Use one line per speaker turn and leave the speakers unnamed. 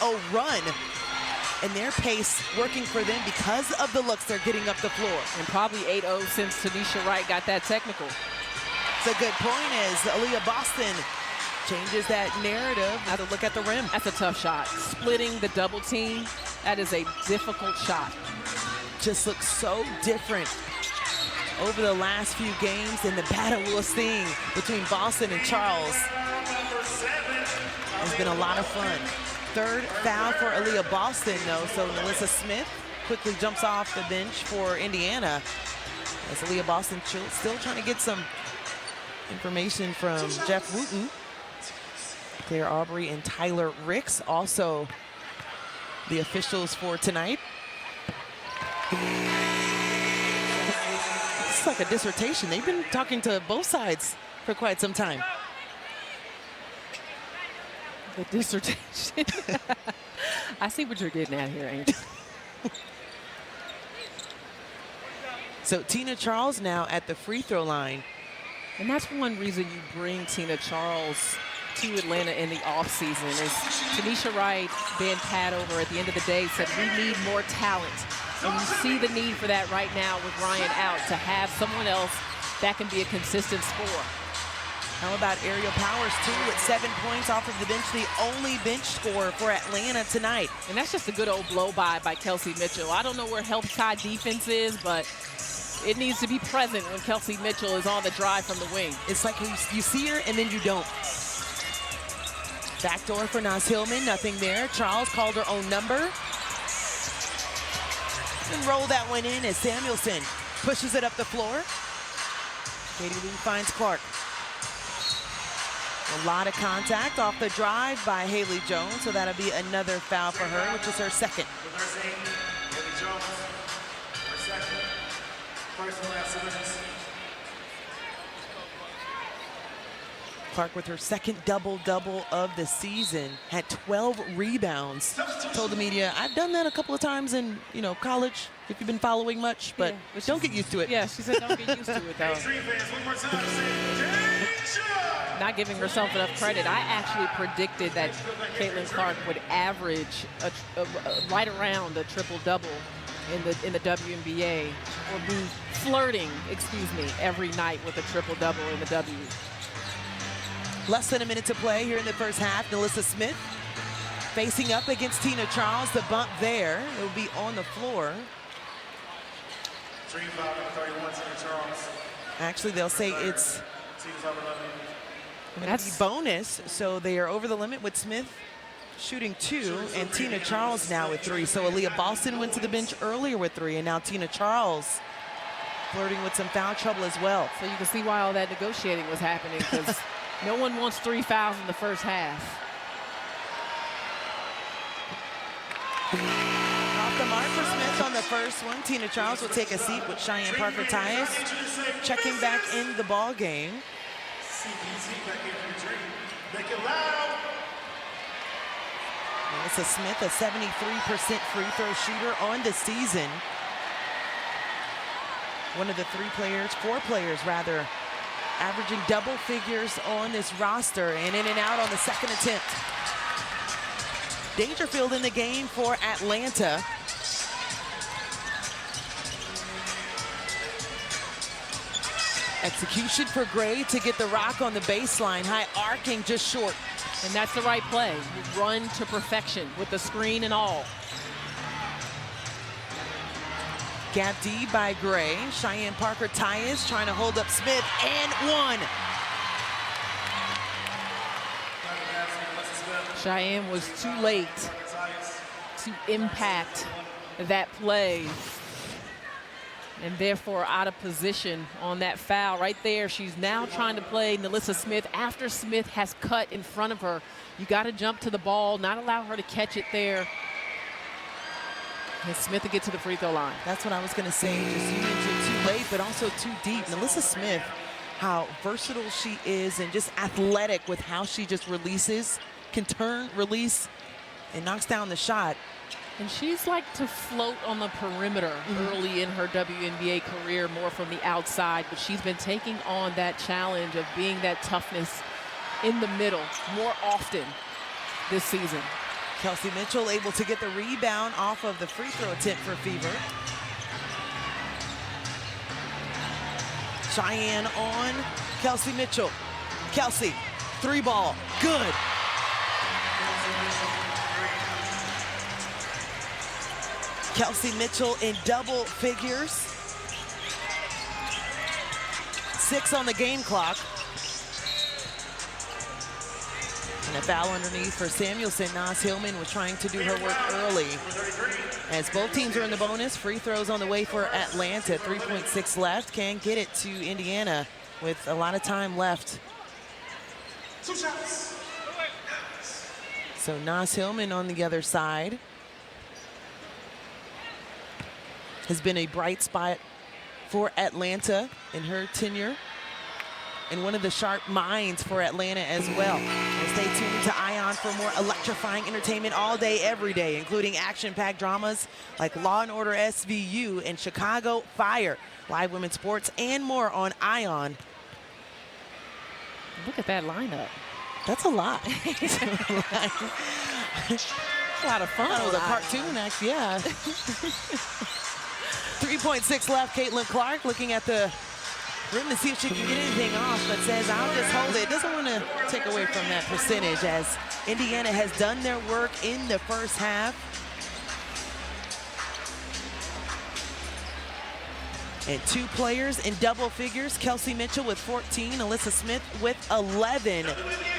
8-0 run. And their pace working for them because of the looks they're getting up the floor.
And probably 8-0 since Tanisha Wright got that technical.
It's a good point as Aaliyah Boston changes that narrative. How to look at the rim.
That's a tough shot. Splitting the double team, that is a difficult shot.
Just looks so different over the last few games, and the battle we're seeing between Boston and Charles has been a lot of fun. Third foul for Aaliyah Boston, though, so Melissa Smith quickly jumps off the bench for Indiana. As Aaliyah Boston still trying to get some information from Jeff Wooten. Claire Aubrey and Tyler Ricks, also the officials for tonight. It's like a dissertation. They've been talking to both sides for quite some time.
The dissertation. I see what you're getting at here, Angel.
So Tina Charles now at the free throw line.
And that's one reason you bring Tina Charles to Atlanta in the offseason is Tanisha Wright, Ben Padover at the end of the day said we need more talent. And you see the need for that right now with Ryan out, to have someone else that can be a consistent scorer.
How about Ariel Powers, too, with 7 points off of the bench, the only bench scorer for Atlanta tonight.
And that's just a good old blow-by by Kelsey Mitchell. I don't know where Health Side defense is, but it needs to be present when Kelsey Mitchell is on the drive from the wing.
It's like you see her and then you don't. Backdoor for Naz Hillman, nothing there. Charles called her own number. And roll that one in as Samuelson pushes it up the floor. Katie Lou finds Clark. A lot of contact off the drive by Haley Jones, so that'll be another foul for her, which is her second. Clark with her second double-double of the season, had 12 rebounds. Told the media, I've done that a couple of times in, college, if you've been following much, but don't get used to it.
Yeah, she said don't get used to it, though. Not giving herself enough credit. I actually predicted that Caitlin Clark would average right around a triple-double in the WNBA, or be flirting, every night with a triple-double in the W.
Less than a minute to play here in the first half. Melissa Smith facing up against Tina Charles. The bump there. It will be on the floor. Actually, they'll say it's a bonus, so they are over the limit with Smith shooting 2, and Tina Charles now with 3. So Aaliyah Boston went to the bench earlier with 3, and now Tina Charles flirting with some foul trouble as well.
So you can see why all that negotiating was happening, because no one wants 3 fouls in the first half.
Off the mark for Smith on the first one. Tina Charles will take a seat with Cheyenne Parker-Tyus checking back in the ball game. Melissa Smith, a 73% free throw shooter on the season. One of the 4 players rather, averaging double figures on this roster, and in and out on the second attempt. Dangerfield in the game for Atlanta. Execution for Gray to get the rock on the baseline. High arcing, just short.
And that's the right play. You run to perfection with the screen and all.
Gap D by Gray. Cheyenne Parker-Tyus trying to hold up Smith, and 1.
Cheyenne was too late to impact that play, and therefore out of position on that foul right there. She's now trying to play Melissa Smith after Smith has cut in front of her. You got to jump to the ball, not allow her to catch it there. And Smith to get to the free throw line.
That's what I was going to say. Just, you mentioned too late, but also too deep. Melissa Smith, how versatile she is, and just athletic with how she just releases, can turn, release, and knocks down the shot.
And she's like to float on the perimeter early in her WNBA career, more from the outside, but she's been taking on that challenge of being that toughness in the middle more often this season.
Kelsey Mitchell able to get the rebound off of the free throw attempt for Fever. Cheyenne on Kelsey Mitchell. Kelsey, 3-ball, good. Kelsey Mitchell in double figures. 6 on the game clock. And a foul underneath for Samuelson. Nas Hillman was trying to do her work early. As both teams are in the bonus, free throws on the way for Atlanta. 3.6 left, can't get it to Indiana with a lot of time left.
2 shots.
So Nas Hillman on the other side has been a bright spot for Atlanta in her tenure, and one of the sharp minds for Atlanta as well. And stay tuned to ION for more electrifying entertainment all day, every day, including action-packed dramas like Law & Order SVU and Chicago Fire, live women's sports, and more on ION.
Look at that lineup.
That's a lot.
A lot of fun.
It was a cartoon, actually, yeah. 3.6 left, Caitlin Clark looking at the rim to see if she can get anything off, but says, I'll just hold it. Doesn't want to take away from that percentage, as Indiana has done their work in the first half. And 2 players in double figures, Kelsey Mitchell with 14, Alyssa Smith with 11.